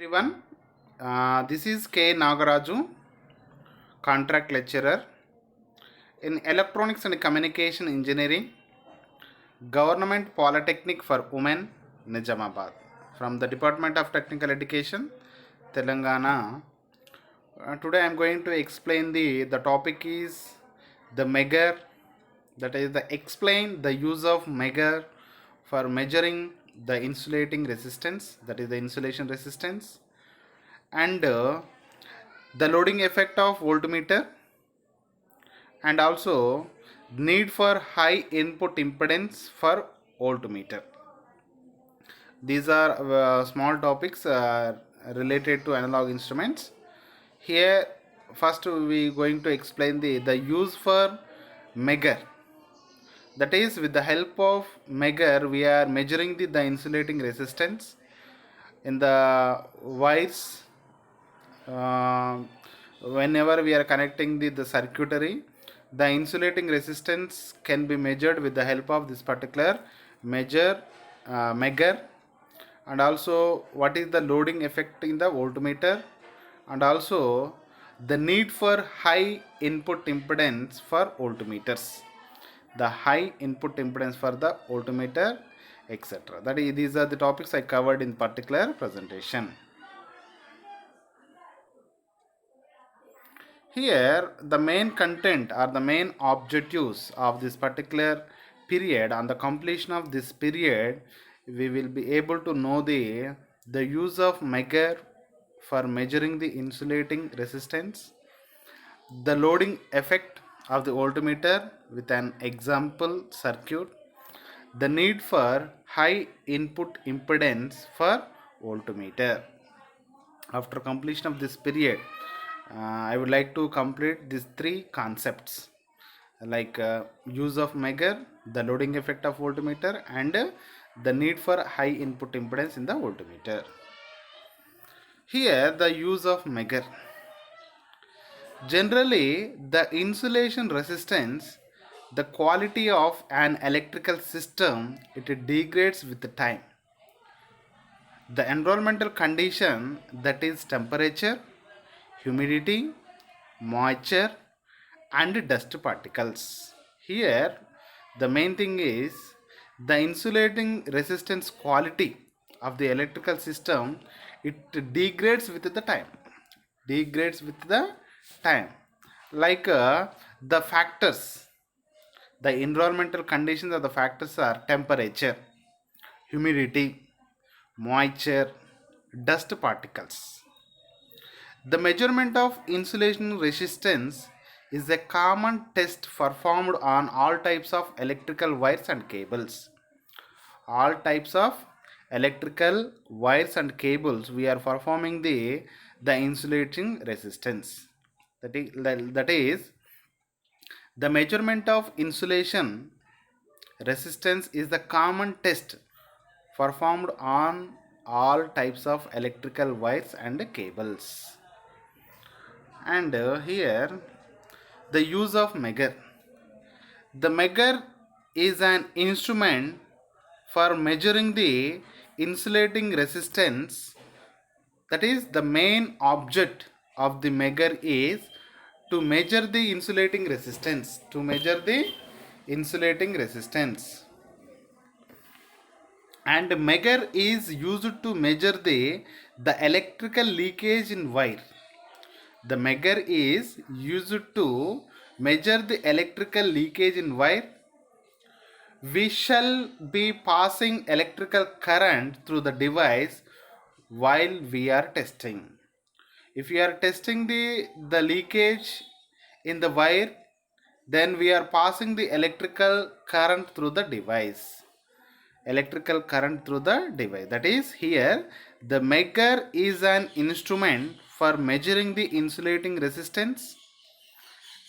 Everyone, this is K. Nagaraju, contract lecturer in Electronics and Communication Engineering, Government Polytechnic for Women, Nizamabad, from the Department of Technical Education, Telangana. Today I am going to explain the topic is the measure, that is the explain the use of measure for measuring the insulating resistance, that is the insulation resistance, and the loading effect of voltmeter, and also need for high input impedance for voltmeter. These are small topics related to analog instruments. Here first we going to explain the use for measure, that is with the help of measure we are measuring the insulating resistance in the wires. uh, Whenever we are connecting the circuitry, the insulating resistance can be measured with the help of this particular measure, and also what is the loading effect in the voltmeter, and also the need for high input impedance for voltmeters, the high input impedance for the voltmeter, etc. That is, these are the topics I covered in particular presentation. Here, the main content or the main objectives of this particular period, on the completion of this period, we will be able to know the use of measure for measuring the insulating resistance, the loading effect of the voltmeter with an example circuit, the need for high input impedance for voltmeter. After completion of this period, I would like to complete these three concepts, like use of measure, the loading effect of voltmeter, and the need for high input impedance in the voltmeter. Here the use of measure. Generally, the insulation resistance, the quality of an electrical system, it degrades with the time. The environmental condition, that is temperature, humidity, moisture, and dust particles. Here the main thing is the insulating resistance quality of the electrical system, it degrades with the time, like the factors, the environmental conditions of the factors are temperature, humidity, moisture, dust particles. The measurement of insulation resistance is a common test performed on all types of electrical wires and cables. All types of electrical wires and cables, we are performing the insulating resistance. That is the measurement of insulation resistance is the common test performed on all types of electrical wires and cables. And here the use of measure. The measure is an instrument for measuring the insulating resistance. That is, the main object of the measure is to measure the insulating resistance, and measure is used to measure the electrical leakage in wire. The measure is used to measure the electrical leakage in wire. We shall be passing electrical current through the device while we are testing. If we are testing the leakage in the wire, then we are passing the electrical current through the device. That is, here the measure is an instrument for measuring the insulating resistance,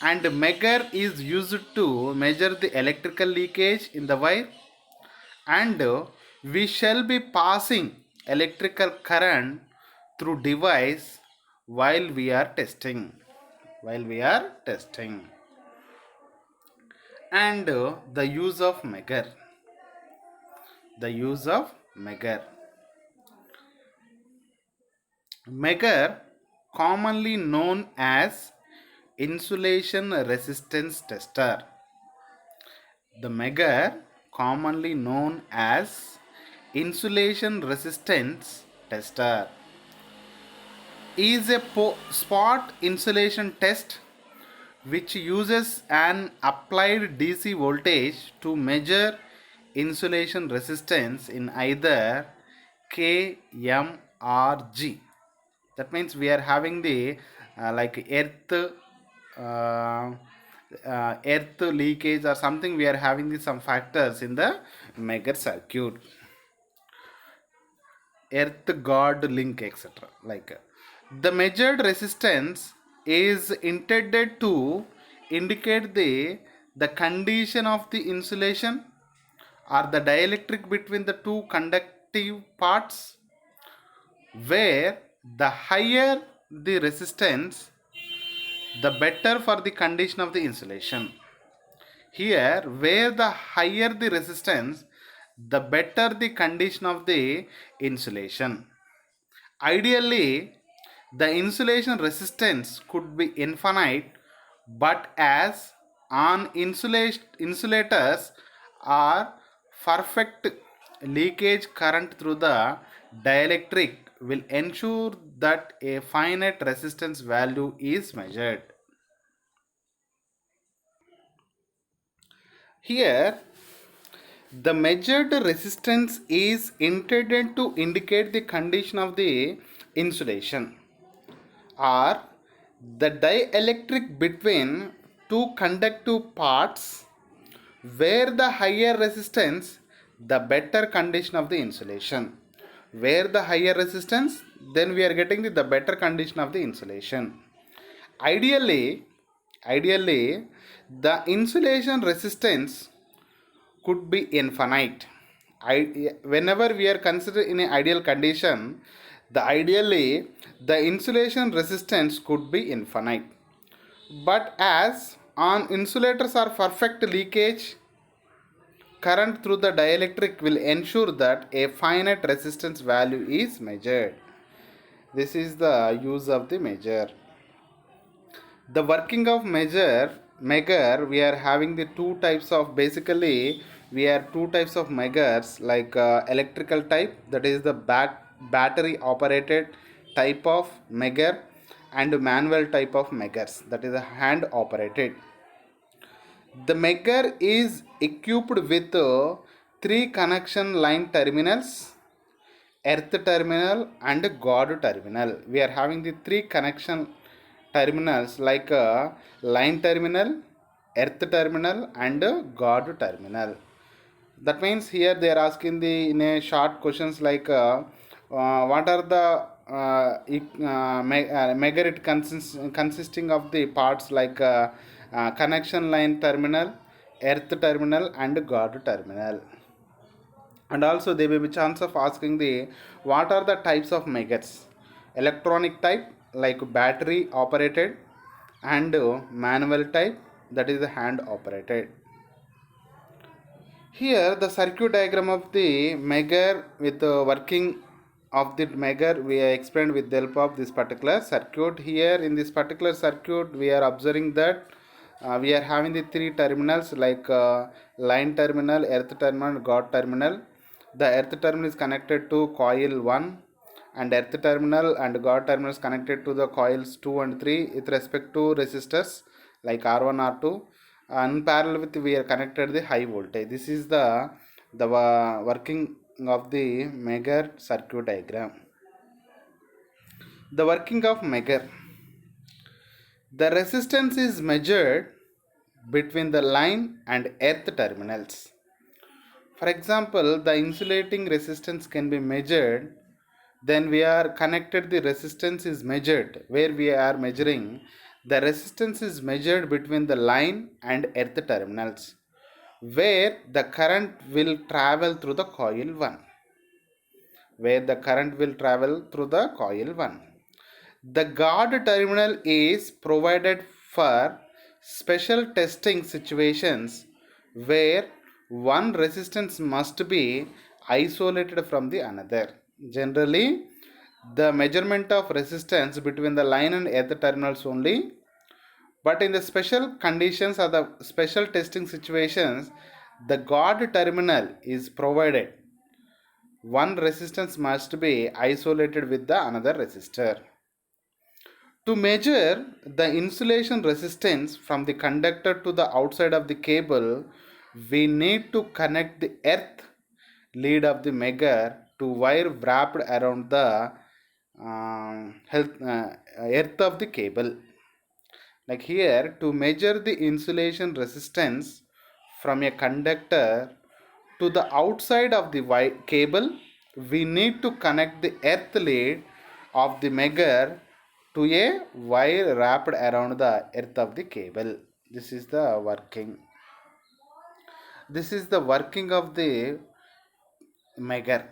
and measure is used to measure the electrical leakage in the wire, and we shall be passing electrical current through device while we are testing, and the use of measure. measure commonly known as insulation resistance tester. The measure commonly known as insulation resistance tester is a spot insulation test which uses an applied DC voltage to measure insulation resistance in either K, M or G. That means we are having the like earth leakage or something, we are having the, some factors in the measure circuit, earth god link, etc. Like the measured resistance is intended to indicate the condition of the insulation or the dielectric between the two conductive parts, where the higher the resistance, the better for the condition of the insulation. Here, where the higher the resistance, the better the condition of the insulation. Ideally, the insulation resistance could be infinite, but as on insulators are perfect, leakage current through the dielectric will ensure that a finite resistance value is measured. Here, the measured resistance is intended to indicate the condition of the insulation or the dielectric between two conductive parts, where the higher resistance, the better condition of the insulation. Where the higher resistance, then we are getting the better condition of the insulation. Ideally, the insulation resistance could be infinite. Whenever we are considered in an ideal condition, ideally the insulation resistance could be infinite. But as on insulators are perfect, leakage current through the dielectric will ensure that a finite resistance value is measured. This is the use of the measure. The working of measure, we are having the two types of, basically we are two types of measures, like electrical type, that is the battery operated type of measure, and manual type of measures, that is a hand operated. The measure is equipped with three connection line terminals: earth terminal and god terminal. We are having the three connection terminals, like line terminal, earth terminal and god terminal. That means here they are asking the in a short questions like what are the measure it consisting of the parts, like connection line terminal, earth terminal and god terminal. And also there will be chance of asking the what are the types of megahertz: electronic type, like battery operated, and manual type, that is the hand operated. Here the circuit diagram of the measure with the working of the measure we explained with the help of this particular circuit. Here in this particular circuit we are observing that we are having the three terminals, like line terminal, earth terminal, god terminal. The earth terminal is connected to coil 1, and earth terminal and god terminal is connected to the coils 2 and 3 with respect to resistors like R1, R2. In parallel with, we are connected the high voltage. This is the working of the measure circuit diagram. The working of measure. The resistance is measured between the line and earth terminals. For example, the insulating resistance can be measured, then we are connected, the resistance is measured, where we are measuring the resistance is measured between the line and earth terminals, where the current will travel through the coil 1. Where the current will travel through the coil 1. The god terminal is provided for special testing situations where one resistance must be isolated from the another. Generally, the measurement of resistance between the line and earth terminals only. But in the special conditions or the special testing situations, the God terminal is provided. One resistance must be isolated with the another resistor. To measure the insulation resistance from the conductor to the outside of the cable, we need to connect the earth lead of the megger to wire wrapped around the earth of the cable. Like here, to measure the insulation resistance from a conductor to the outside of the cable, we need to connect the earth lead of the megger to a wire wrapped around the earth of the cable. This is the working. This is the working of the megger.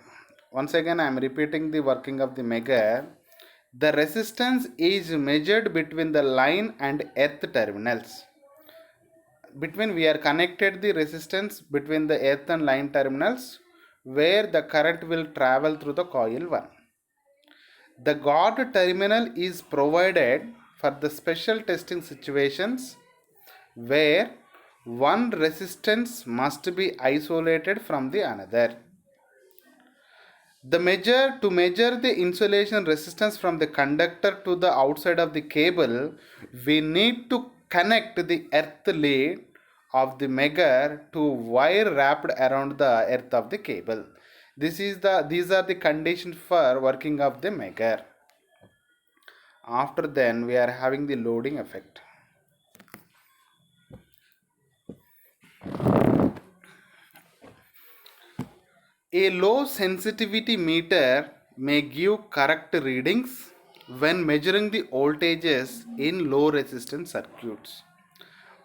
Once again, I am repeating the working of the megger. The resistance is measured between the line and earth terminals. Between we are connected the resistance between the earth and line terminals where the current will travel through the coil 1. The God terminal is provided for the special testing situations where one resistance must be isolated from the another. To measure the insulation resistance from the conductor to the outside of the cable, we need to connect the earth lead of the megger to wire wrapped around the earth of the cable. These are the conditions for working of the megger. After then we are having the loading effect. A low sensitivity meter may give correct readings when measuring the voltages in low resistance circuits.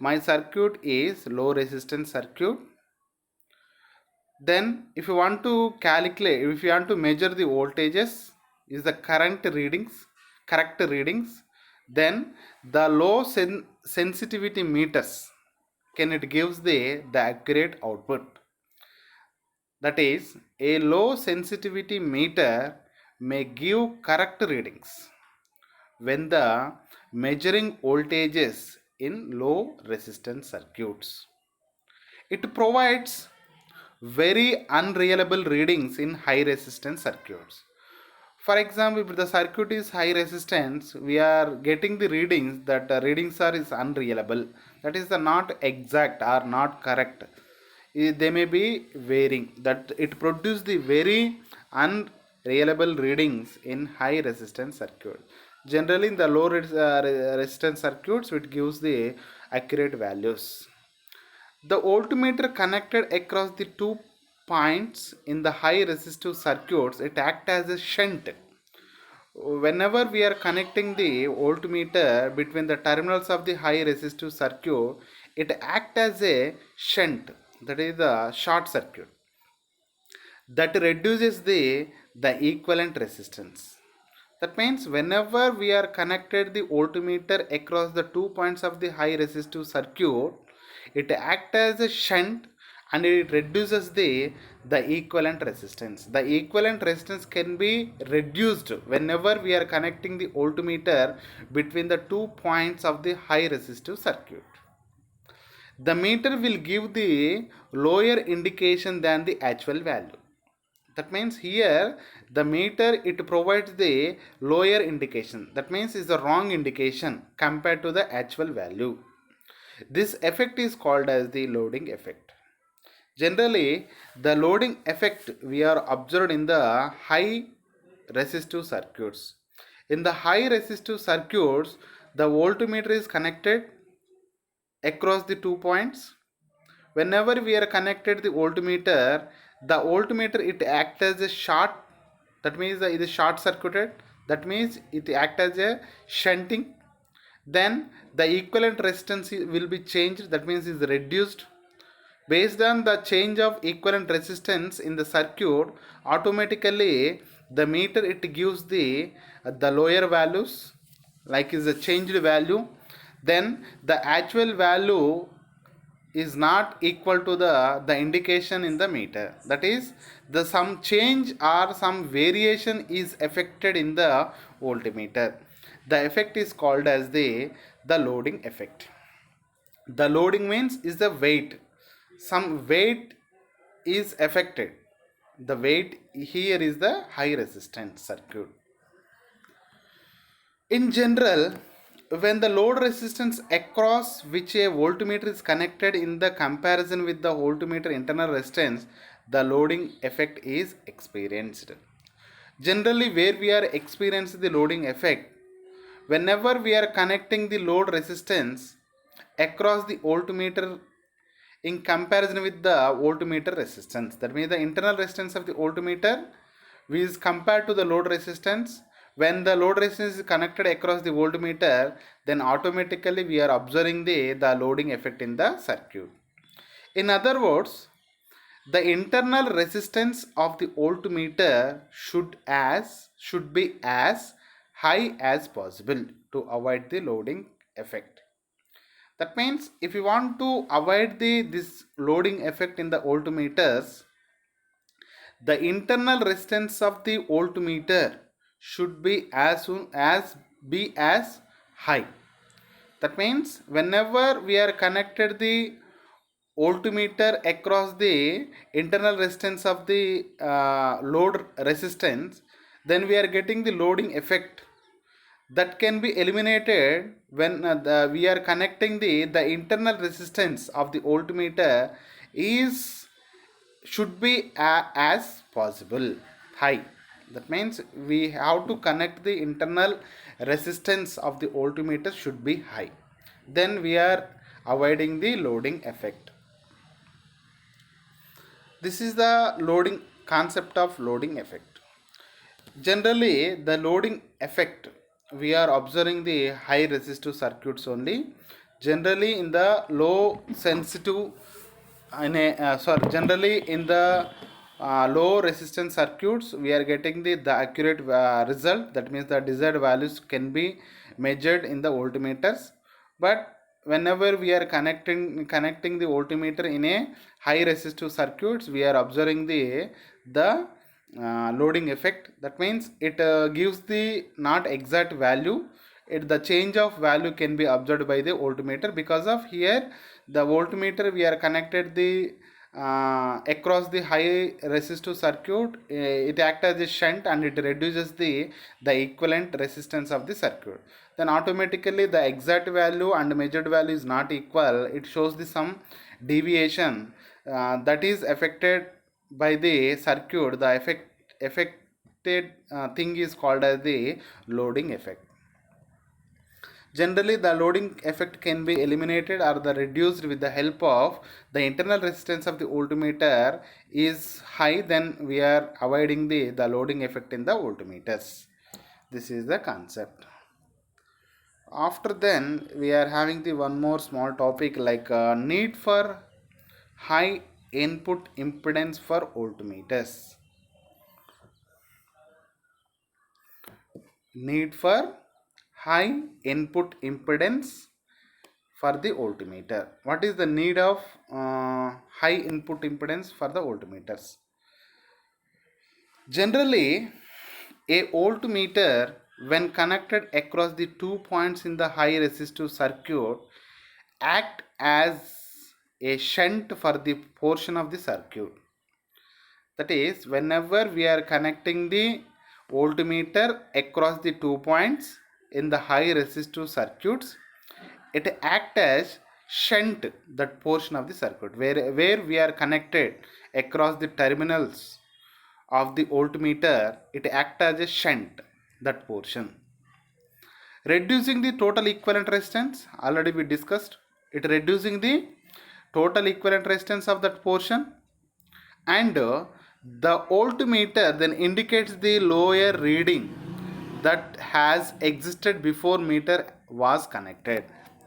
My circuit is low resistance circuit. Then if you want to calculate, if you want to measure the voltages is the correct readings, then the low sensitivity meters it gives the accurate output. That is, a low sensitivity meter may give correct readings when the measuring voltages in low resistance circuits. It provides very unreliable readings in high resistance circuits. For example, if the circuit is high resistance, we are getting the readings that readings are is unreliable. That is the not exact or not correct. They may be varying. That it produces the very unreliable readings in high resistance circuit. Generally, in the low resistance circuits, it gives the accurate values. The voltmeter connected across the 2 points in the high resistive circuits, it acts as a shunt. Whenever we are connecting the voltmeter between the terminals of the high resistive circuit, it acts as a shunt, that is the short circuit, that reduces the equivalent resistance. That means whenever we are connected the voltmeter across the 2 points of the high resistive circuit, it acts as a shunt and it reduces the equivalent resistance. The equivalent resistance can be reduced whenever we are connecting the voltmeter between the 2 points of the high resistive circuit. The meter will give the lower indication than the actual value. That means here the meter it provides the lower indication. That means is the wrong indication compared to the actual value. This effect is called as the loading effect. Generally, the loading effect we are observed in the high resistive circuits. In the high resistive circuits, the voltmeter is connected across the 2 points. Whenever we are connected the voltmeter it acts as a short, that means it is short circuited, that means it acts as a shunting. Then the equivalent resistance will be changed, that means is reduced. Based on the change of equivalent resistance in the circuit, automatically the meter it gives the lower values, like is a changed value. Then the actual value is not equal to the indication in the meter. That is, the some change or some variation is affected in the voltmeter. The effect is called as the loading effect. The loading means is the weight. Some weight is affected. The weight here is the high resistance circuit. In general, when the load resistance across which a voltmeter is connected in the comparison with the voltmeter internal resistance, the loading effect is experienced. Generally, where we are experiencing the loading effect, whenever we are connecting the load resistance across the voltmeter in comparison with the voltmeter resistance, that means the internal resistance of the voltmeter is compared to the load resistance. When the load resistance is connected across the voltmeter, then automatically we are observing the loading effect in the circuit. In other words, the internal resistance of the voltmeter should be as high as possible to avoid the loading effect. That means if you want to avoid this loading effect in the voltmeters, the internal resistance of the voltmeter should be as high. That means whenever we are connected the voltmeter across the internal resistance of the load resistance, then we are getting the loading effect that can be eliminated when we are connecting the internal resistance of the voltmeter is should be as possible high. That means we have to connect the internal resistance of the voltmeter should be high, then we are avoiding the loading effect. This is the loading concept of loading effect. Generally, the loading effect we are observing the high resistive circuits only. Generally, in the low sensitive, generally in the low resistance circuits, we are getting the accurate result. That means the desired values can be measured in the voltmeters. But whenever we are connecting the voltmeter in a high resistive circuits, we are observing the loading effect. That means it gives the not exact value. The change of value can be observed by the voltmeter, because of here the voltmeter we are connected the across the high resistive circuit, it acts as a shunt and it reduces the equivalent resistance of the circuit. Then automatically the exact value and measured value is not equal. It shows the some deviation that is affected by the circuit. The affected thing is called as the loading effect. Generally, the loading effect can be eliminated or the reduced with the help of the internal resistance of the voltmeter is high, then we are avoiding the loading effect in the voltmeters. This is the concept. After then, we are having the one more small topic like need for high input impedance for voltmeters. Need for high input impedance for the voltmeter. What is the need of high input impedance for the voltmeters? Generally, a voltmeter when connected across the 2 points in the high resistive circuit act as a shunt for the portion of the circuit. That is, whenever we are connecting the voltmeter across the 2 points in the high resistive circuits, it acts as shunt that portion of the circuit where we are connected across the terminals of the voltmeter. It acts as a shunt that portion, reducing the total equivalent resistance. Already we discussed it, reducing the total equivalent resistance of that portion, and the voltmeter then indicates the lower reading that has existed before meter was connected.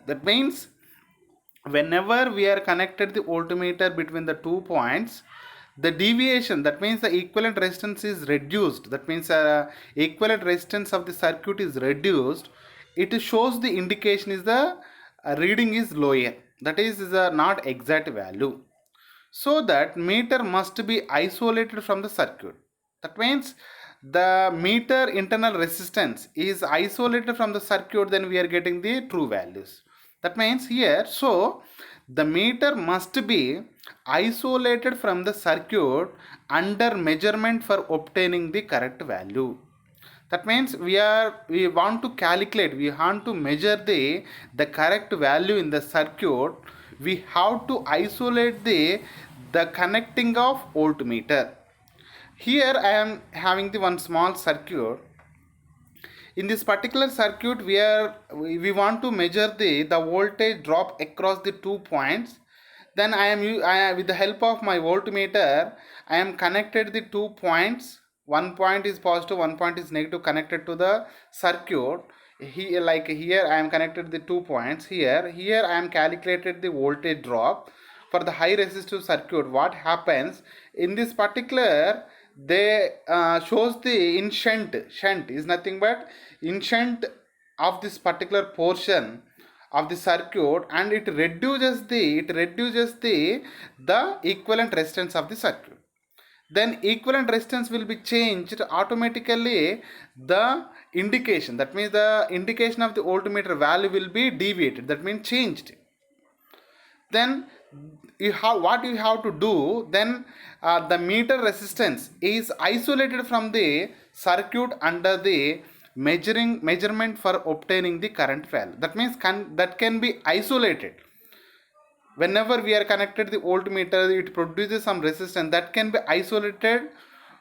That means whenever we are connected the voltmeter between the 2 points, the deviation, that means the equivalent resistance is reduced. That means equivalent resistance of the circuit is reduced. It shows the indication is the reading is lower. That is not exact value. so that meter must be isolated from the circuit. That means the meter internal resistance is isolated from the circuit, then we are getting the true values. That means here, so the meter must be isolated from the circuit under measurement for obtaining the correct value. That means we want to calculate, we want to measure the correct value in the circuit. We have to isolate the connecting of voltmeter. Here I am having the one small circuit. In this particular circuit, we want to measure the voltage drop across the 2 points. Then with the help of my voltmeter, I am connected the 2 points. One point is positive, one point is negative, connected to the circuit. Here, like here, I am connected the 2 points. Here I am calculated the voltage drop for the high resistive circuit. What happens in this particular, they shows the in shunt is nothing but in shunt of this particular portion of the circuit, and it reduces the equivalent resistance of the circuit. Then equivalent resistance will be changed automatically, the indication, that means the indication of the voltmeter value will be deviated, that means changed. Then what you have to do, then the meter resistance is isolated from the circuit under the measurement for obtaining the current value. That means that can be isolated. Whenever we are connected the voltmeter, it produces some resistance that can be isolated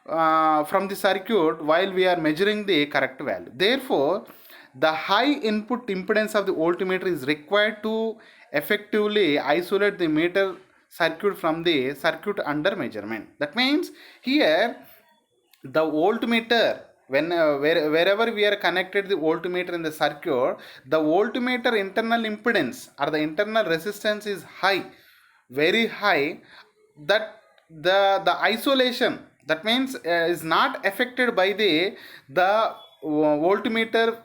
from the circuit while we are measuring the correct value. Therefore, the high input impedance of the voltmeter is required to effectively isolate the meter circuit from the circuit under measurement. That means here the voltmeter, wherever we are connected the voltmeter in the circuit, the voltmeter internal impedance or the internal resistance is high, very high, that the isolation, that means is not affected by the voltmeter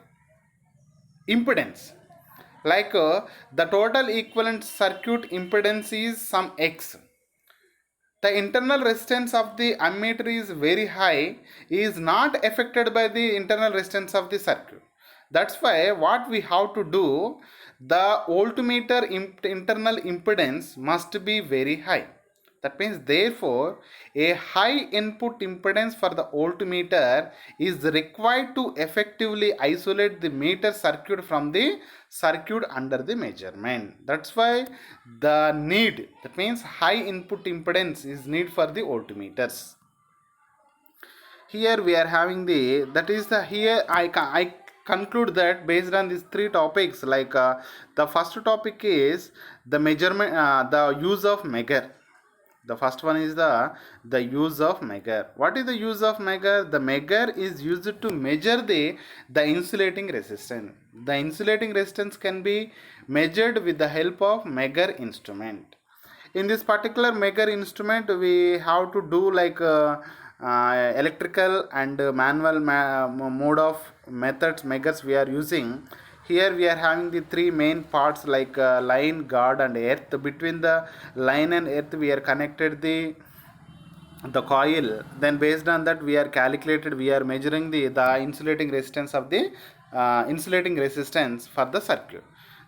impedance. Like the total equivalent circuit impedance is some X. The internal resistance of the ammeter is very high, is not affected by the internal resistance of the circuit. That's why what we have to do, the voltmeter internal impedance must be very high. That means therefore a high input impedance for the voltmeter is required to effectively isolate the meter circuit from the circuit under the measurement. That's why the need, that means high input impedance is need for the voltmeters. Here we are having that is the, here I conclude that based on these three topics, like the first topic is the measurement, the use of measure. The first one is the use of measure. What is the use of measure? The measure is used to measure the insulating resistance. The insulating resistance can be measured with the help of measure instrument. In this particular measure instrument, we have to do like electrical and manual mode of methods measures we are using. Here we are having the three main parts, like line, guard and earth. Between the line and earth we are connected the coil. Then based on that we are calculated, we are measuring the insulating resistance of the insulating resistance for the circuit.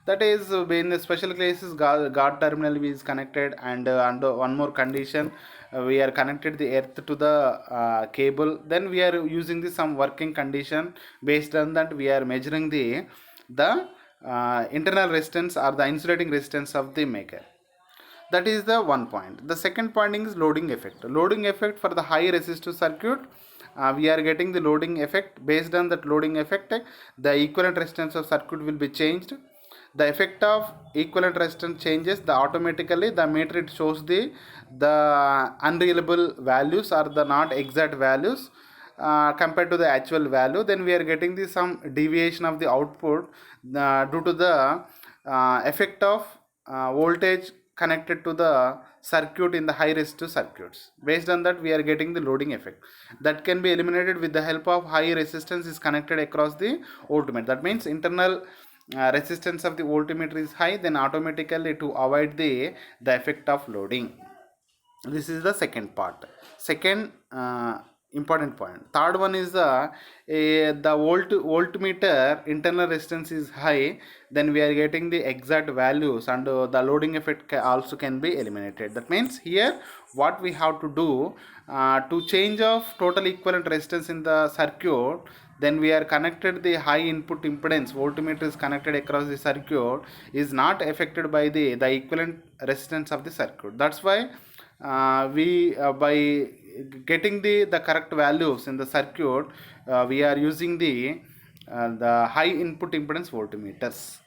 That is in the special cases guard terminal is connected, and under one more condition we are connected the earth to the cable. Then we are using the some working condition. Based on that we are measuring the internal resistance or the insulating resistance of the maker. That is the one point. The second point is loading effect. Loading effect for the high resistive circuit, we are getting the loading effect. Based on that loading effect, the equivalent resistance of circuit will be changed. The effect of equivalent resistance changes, the automatically the meter it shows the unreliable values or the not exact values compared to the actual value. Then we are getting the some deviation of the output due to the effect of voltage connected to the circuit in the high resistive circuits. Based on that we are getting the loading effect that can be eliminated with the help of high resistance is connected across the voltmeter. That means internal resistance of the voltmeter is high, then automatically to avoid the effect of loading. This is the second part. Second important point. Third one is the voltmeter internal resistance is high, then we are getting the exact values, and the loading effect also can be eliminated. That means here what we have to do to change of total equivalent resistance in the circuit, then we are connected the high input impedance, voltmeter is connected across the circuit, is not affected by the equivalent resistance of the circuit. That's why we by getting the correct values in the circuit, we are using the high input impedance voltmeters.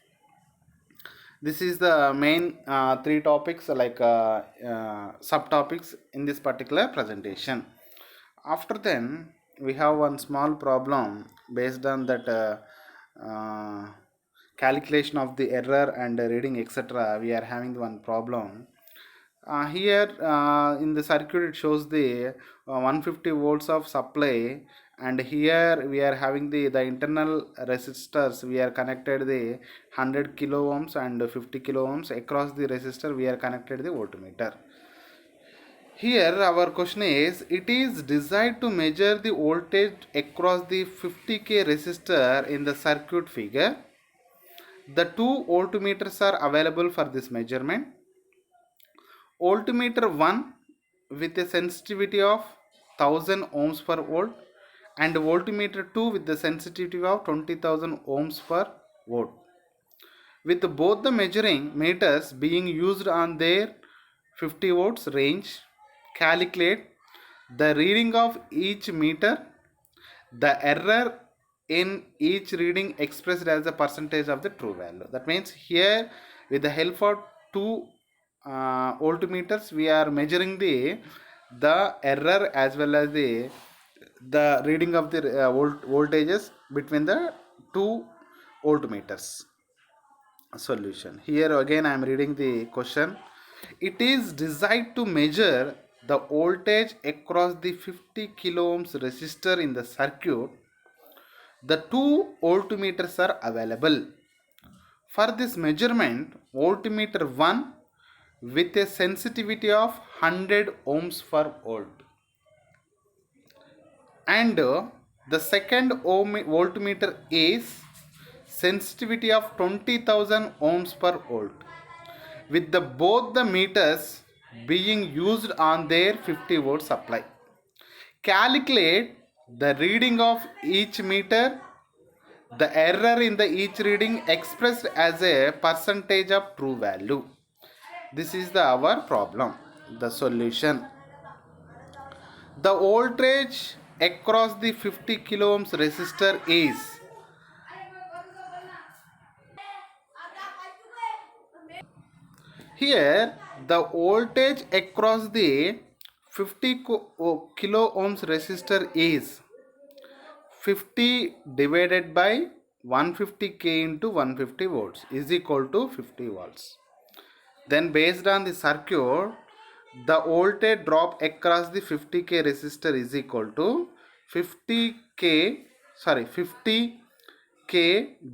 This is the main three topics, like subtopics in this particular presentation. After then, we have one small problem based on that calculation of the error and reading, etc. We are having one problem. Here in the circuit it shows the 150 volts of supply, and here we are having the internal resistors. We are connected the 100 kilo ohms and 50 kilo ohms. Across the resistor we are connected the voltmeter. Here our question is, it is desired to measure the voltage across the 50k resistor in the circuit figure. The two voltmeters are available for this measurement. Voltmeter 1 with a sensitivity of 1000 ohms per volt, and voltmeter 2 with the sensitivity of 20,000 ohms per volt. With both the measuring meters being used on their 50 volts range, calculate the reading of each meter, the error in each reading expressed as a percentage of the true value. That means here with the help of two voltmeters we are measuring the error as well as the reading of the voltages between the two voltmeters. Solution. Here again I am reading the question. It is designed to measure the voltage across the 50 kilo ohms resistor in the circuit. The two voltmeters are available. For this measurement, voltmeter 1 with a sensitivity of 100 ohms per volt, and the second voltmeter is sensitivity of 20,000 ohms per volt, with both the meters being used on their 50 volt supply. Calculate the reading of each meter, the error in the each reading expressed as a percentage of true value. This is our problem. The solution. The voltage across the 50 kilo ohms resistor is here. The voltage across the 50 kilo ohms resistor is 50 divided by 150k into 150 volts is equal to 50 volts. Then based on the circuit, the voltage drop across the 50k resistor is equal to 50k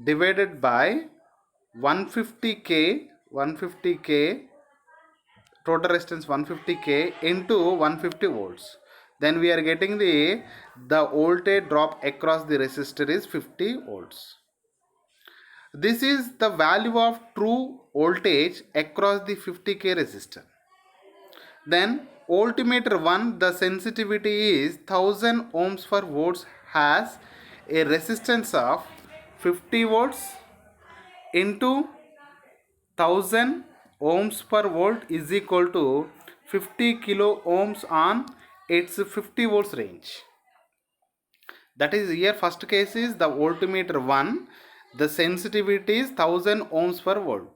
divided by 150k total resistance 150k into 150 volts. Then we are getting the voltage drop across the resistor is 50 volts. This is the value of true voltage across the 50k resistor. Then voltmeter 1, the sensitivity is 1000 ohms per volts, has a resistance of 50 volts into 1000 ohms per volt is equal to 50 kilo ohms on its 50 volts range. That is, here first case is the voltmeter 1, the sensitivity is 1000 ohms per volt.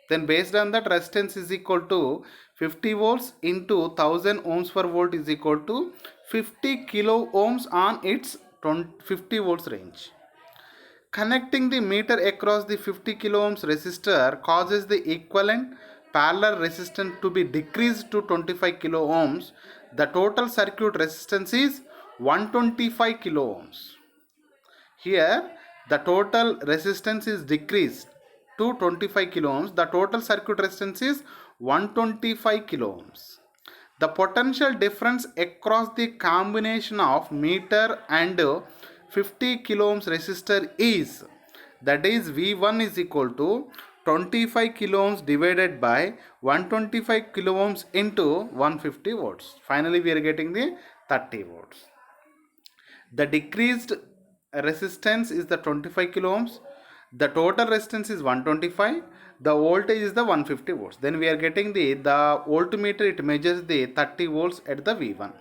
Then based on that, resistance is equal to 50 volts into 1000 ohms per volt is equal to 50 kilo ohms on its 50 volts range. Connecting the meter across the 50 kilo ohms resistor causes the equivalent parallel resistance to be decreased to 25 kilo ohms. The total circuit resistance is 125 kilo ohms. Here the total resistance is decreased to 25 kilo ohms. The total circuit resistance is 125 kilo ohms. The potential difference across the combination of meter and 50 kilo ohms resistor is, that is V1 is equal to 25 kilo ohms divided by 125 kilo ohms into 150 volts. Finally we are getting the 30 volts. The decreased resistance is the 25 kilo ohms. The total resistance is 125. The voltage is the 150 volts. Then we are getting the voltmeter, it measures the 30 volts at the V1.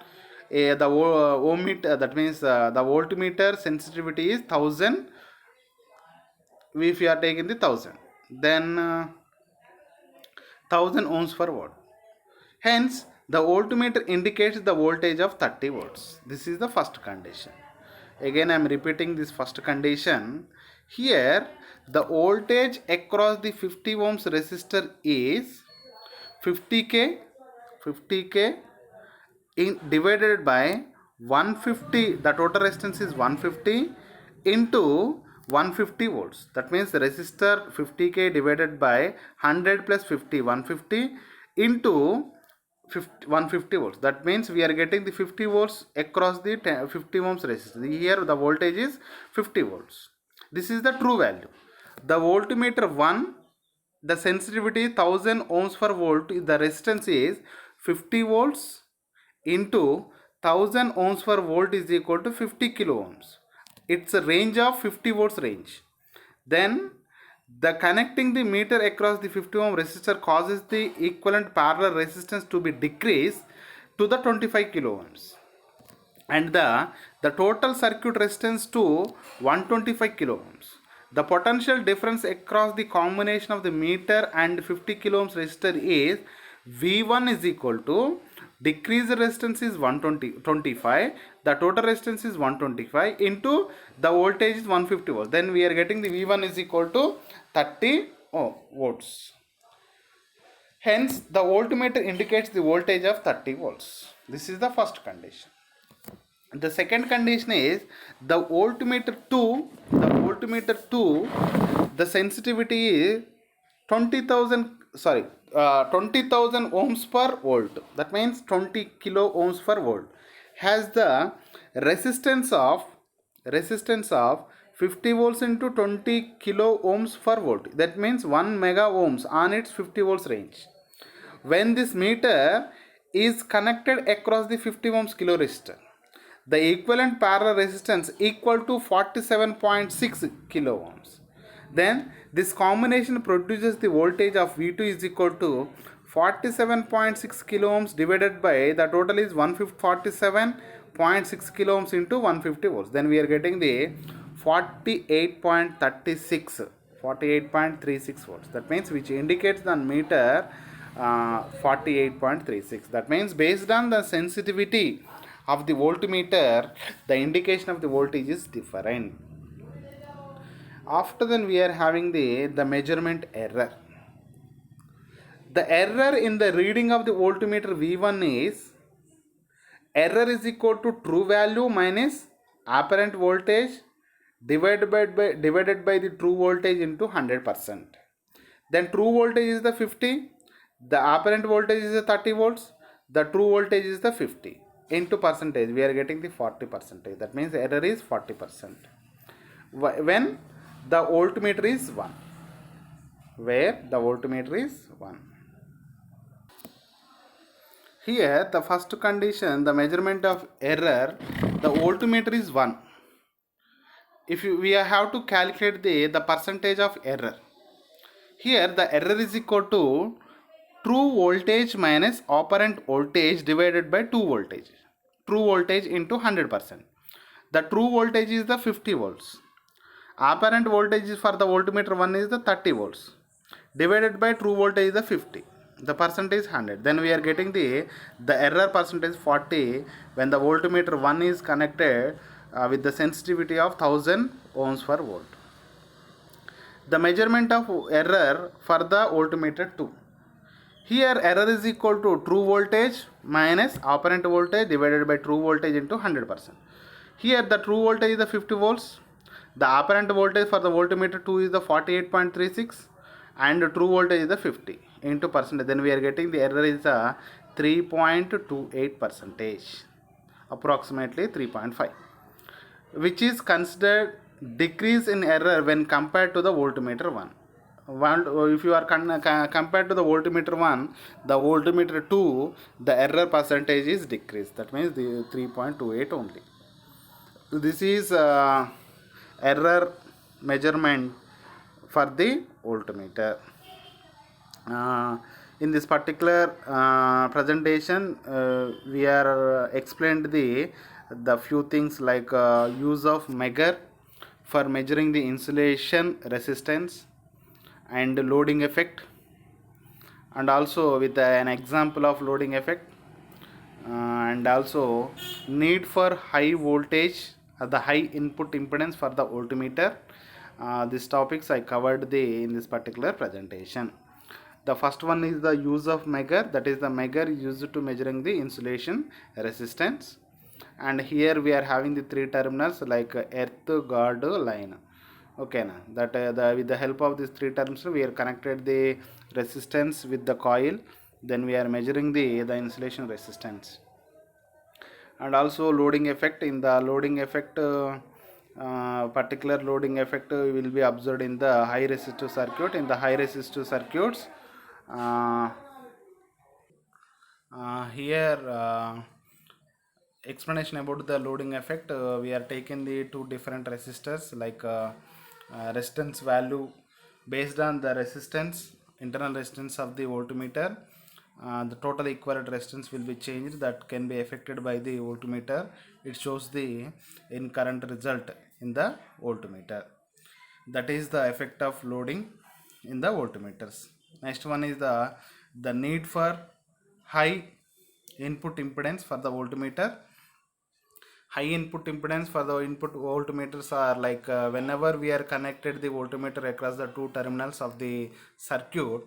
The ohm meter, that means the voltmeter sensitivity is 1000. If you are taking the 1000, then 1000 ohms per watt. Hence, the voltmeter indicates the voltage of 30 volts. This is the first condition. Again, I am repeating this first condition. Here, the voltage across the 50 ohms resistor is 50k divided by 150. The total resistance is 150 into 150 volts. That means the resistor 50k divided by 100 plus 50, 150 into 150 volts. That means we are getting the 50 volts across the 50 ohms resistor. Here the voltage is 50 volts. This is the true value. The voltmeter 1, the sensitivity 1000 ohms per volt, the resistance is 50 volts into 1000 ohms per volt is equal to 50 kilo ohms. It's a range of 50 volts range. Then the connecting the meter across the 50 ohm resistor causes the equivalent parallel resistance to be decreased to the 25 kilo ohms, and the total circuit resistance to 125 kilo ohms. The potential difference across the combination of the meter and 50 kilo ohms resistor is V1 is equal to decreased resistance is 125, the total resistance is 125 into the voltage is 150 volts. Then we are getting the V1 is equal to 30 volts. Hence, the voltmeter indicates the voltage of 30 volts. This is the first condition. The second condition is the voltmeter 2, the sensitivity is 20,000 ohms per volt. That means 20 kilo ohms per volt has the resistance of 50 volts into 20 kilo ohms per volt. That means 1 mega ohms on its 50 volts range. When this meter is connected across the 50 ohms kilo resistor, the equivalent parallel resistance equal to 47.6 kilo ohms. Then this combination produces the voltage of V2 is equal to 47.6 kilo ohms divided by the total is 147.6 kilo ohms into 150 volts. Then we are getting the 48.36 volts. That means which indicates the meter 48.36. That means based on the sensitivity of the voltmeter, the indication of the voltage is different. After then we are having the measurement error. The error in the reading of the voltmeter V1 is error is equal to true value minus apparent voltage divided by the true voltage into 100%. Then true voltage is the 50, the apparent voltage is the 30 volts, the true voltage is the 50 into percentage. We are getting the 40%. That means error is 40%. When the voltmeter is 1. Where the voltmeter is 1. Here the first condition, the measurement of error, the voltmeter is 1. If we have to calculate the percentage of error. Here the error is equal to true voltage minus apparent voltage divided by true voltage into 100%. The true voltage is the 50 volts. Apparent voltage for the voltmeter 1 is the 30 volts divided by true voltage is the 50. The percentage 100. Then we are getting the error percentage 40 when the voltmeter 1 is connected with the sensitivity of 1000 ohms per volt. The measurement of error for the voltmeter 2. Here error is equal to true voltage minus apparent voltage divided by true voltage into 100%. Here the true voltage is the 50 volts. The apparent voltage for the voltmeter 2 is the 48.36 and the true voltage is the 50 into percentage. Then we are getting the error is 3.28 percentage, approximately 3.5, which is considered decrease in error when compared to the voltmeter 1. If you are compared to the voltmeter 1, the voltmeter 2, the error percentage is decreased. That means the 3.28 only. This is error measurement for the voltmeter. In this particular presentation, we are explained the few things like use of Megger for measuring the insulation resistance and loading effect, and also with an example of loading effect, and also need for high voltage, the high input impedance for the voltmeter. These topics I covered in this particular presentation. The first one is the use of Megger, that is the Megger used to measuring the insulation resistance. And here we are having the three terminals like earth, guard, line. Okay, na that with the help of these three terms we are connected the resistance with the coil, then we are measuring the insulation resistance. And also loading effect. In the loading effect, particular loading effect will be observed in the high resistive circuit. In the high resistive circuits, here explanation about the loading effect, we are taking the two different resistors like resistance value based on the resistance, internal resistance of the voltmeter. The total equivalent resistance will be changed, that can be affected by the voltmeter. It shows the in current result in the voltmeter. That is the effect of loading in the voltmeters. Next one is the need for high input impedance for the voltmeter. High input impedance for the input voltmeters are like whenever we are connected the voltmeter across the two terminals of the circuit,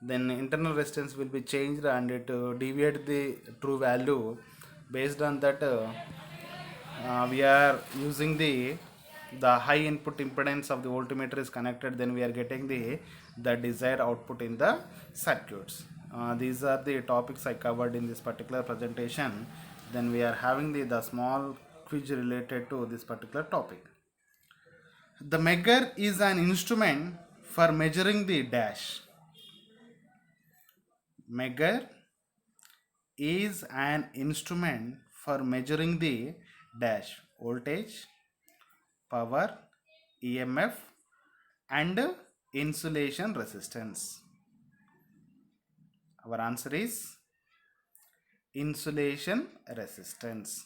then internal resistance will be changed and it deviate the true value. Based on that, we are using the high input impedance of the voltmeter is connected, then we are getting the desired output in the circuits. These are the topics I covered in this particular presentation. Then we are having the small quiz related to this particular topic. The Megger is an instrument for measuring the dash. Megger is an instrument for measuring the dash voltage, power, EMF and insulation resistance. Our answer is insulation resistance.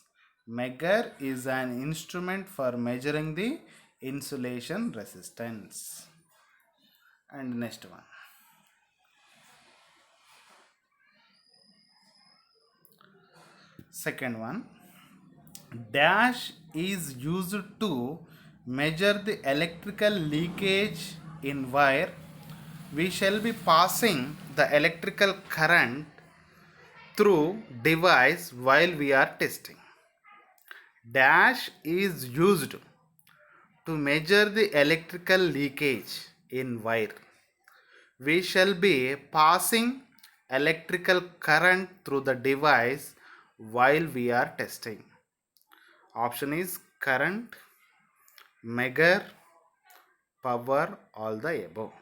Megger is an instrument for measuring the insulation resistance. And next one. Second one. Dash is used to measure the electrical leakage in wire. We shall be passing the electrical current through device while we are testing. Dash is used to measure the electrical leakage in wire. We shall be passing electrical current through the device while we are testing. Option is current, Megger, power, all the above.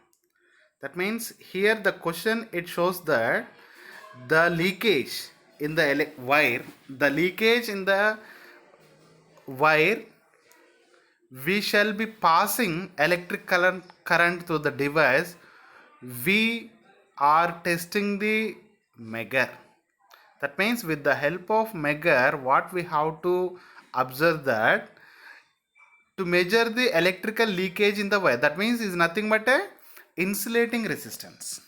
That means here the question, it shows that the leakage in the wire, we shall be passing electric current through the device. We are testing the Megger. That means with the help of Megger, what we have to observe that to measure the electrical leakage in the wire, that means is nothing but a insulating resistance.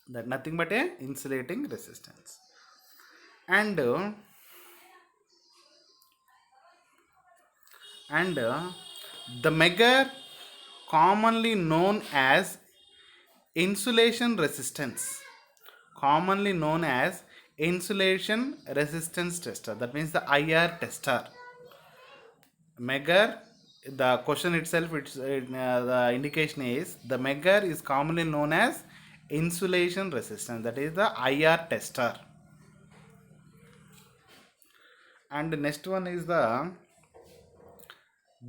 That nothing but a insulating resistance. And the Megger, commonly known as insulation resistance, tester, that means the IR tester. Megger, the question itself, the indication is the Megger is commonly known as insulation resistance, that is the IR tester. And next one is the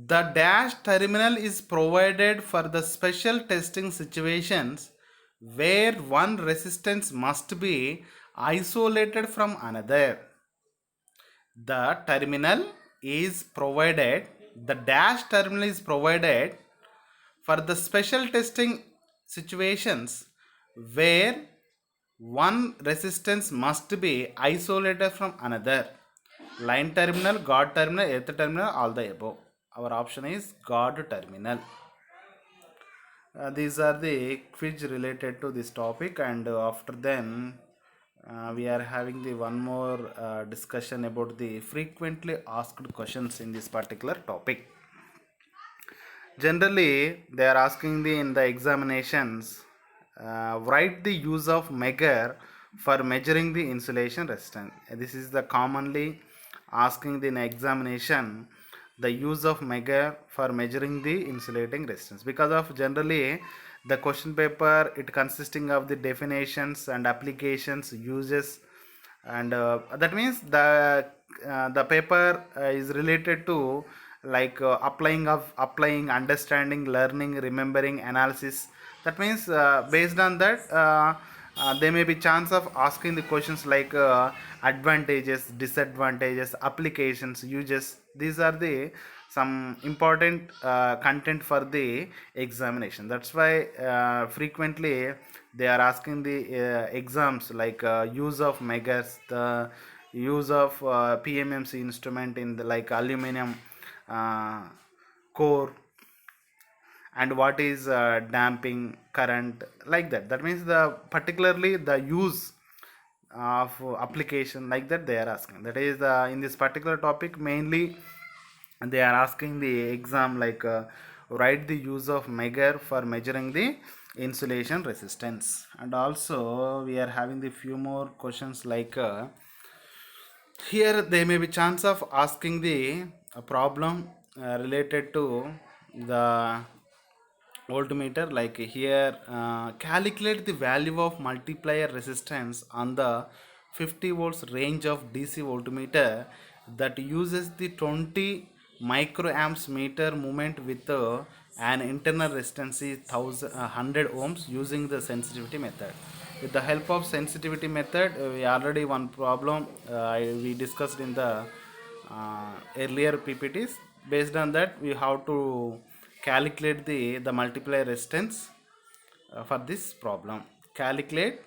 dash terminal is provided for the special testing situations where one resistance must be isolated from another. The terminal is provided, the dash terminal is provided for the special testing situations where one resistance must be isolated from another. Line terminal, God terminal, earth terminal, all the above. Our option is God terminal. These are the quiz related to this topic, and after then we are having the one more discussion about the frequently asked questions in this particular topic. Generally, they are asking the in the examinations, write the use of Megger for measuring the insulation resistance. This is the commonly asking the in examination, the use of Megger for measuring the insulating resistance, because of generally the question paper it consisting of the definitions and applications uses, and that means the paper is related to like applying understanding learning remembering analysis. That means based on that there may be chance of asking the questions like advantages disadvantages applications uses. These are the some important content for the examination. That's why frequently they are asking the exams like use of megas, the use of PMMC instrument in the like aluminum uh, core, and what is damping current, like that. That means the particularly the use of application like that they are asking. That is in this particular topic mainly they are asking the exam like write the use of Megger for measuring the insulation resistance. And also we are having the few more questions like here there may be chance of asking the problem related to the voltmeter. Like here calculate the value of multiplier resistance on the 50 volts range of DC voltmeter that uses the 20 microamps meter moment with an internal resistance is 100 ohms using the sensitivity method. With the help of sensitivity method we already one problem we discussed in the earlier PPTs. Based on that we have to calculate the multiplier resistance for this problem. Calculate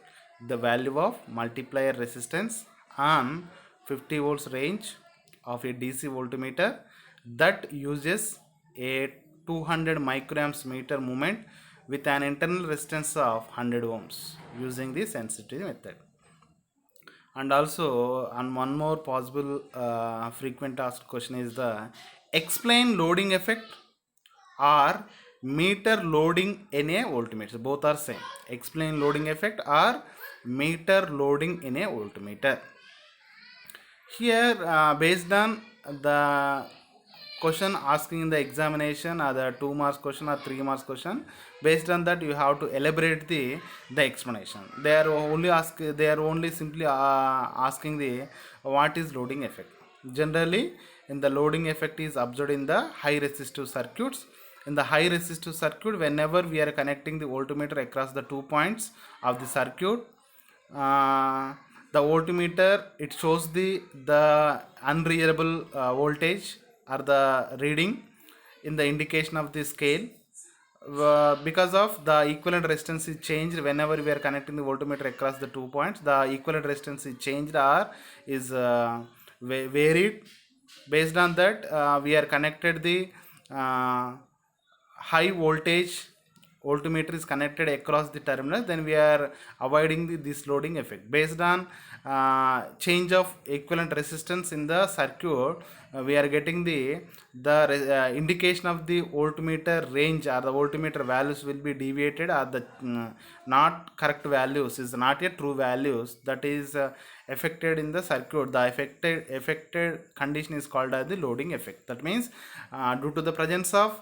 the value of multiplier resistance on 50 volts range of a DC voltmeter that uses a 200 microamps meter moment with an internal resistance of 100 ohms using the sensitivity method. And also on one more possible frequent asked question is the explain loading effect or meter loading in a voltmeter. So both are same. Explain loading effect or meter loading in a voltmeter. Here based on the question asking in the examination, either 2 marks question or 3 marks question, based on that you have to elaborate the explanation. They are only simply asking the what is loading effect. Generally in the loading effect is observed in the high resistive circuits. In the high resistive circuit, whenever we are connecting the voltmeter across the 2 points of the circuit, uh, the voltmeter it shows the unreadable voltage or the reading in the indication of the scale. Because of the equivalent resistance is changed whenever we are connecting the voltmeter across the 2 points, the equivalent resistance is changed or is varied. Based on that we are connected the uh, high voltage voltmeter is connected across the terminal, then we are avoiding this loading effect. Based on change of equivalent resistance in the circuit, we are getting the indication of the voltmeter range or the voltmeter values will be deviated, or the not correct values is not yet true values, that is affected in the circuit. The affected condition is called as the loading effect. That means due to the presence of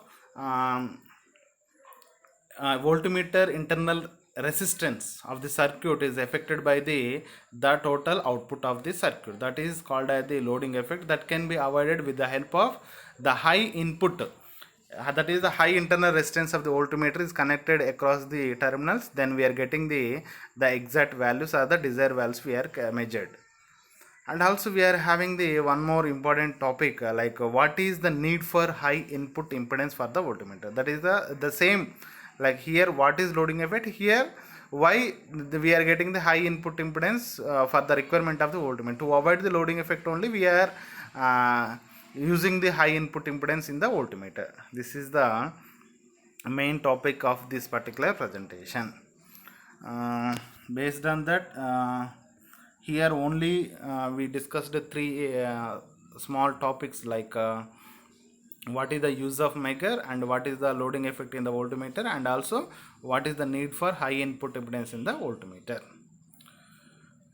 voltmeter internal resistance of the circuit is affected by the total output of the circuit. That is called as the loading effect, that can be avoided with the help of the high input. That is the high internal resistance of the voltmeter is connected across the terminals, then we are getting the exact values or the desired values we are measured. And also we are having the one more important topic, what is the need for high input impedance for the voltmeter. That is the same, like here what is loading effect, here why we are getting the high input impedance for the requirement of the voltmeter. To avoid the loading effect only we are using the high input impedance in the voltmeter. This is the main topic of this particular presentation. Based on that, here only we discussed three small topics, like what is the use of Megger, and what is the loading effect in the voltmeter, and also what is the need for high input impedance in the voltmeter.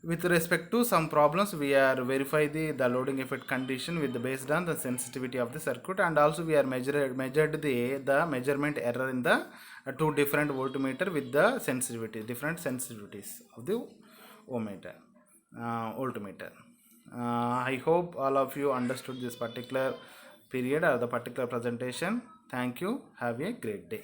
With respect to some problems, we are verify the loading effect condition with based on the sensitivity of the circuit, and also we are measured the measurement error in the two different voltmeter with the sensitivity, different sensitivities of the voltmeter. I hope all of you understood this particular period or the particular presentation. Thank you. Have a great day.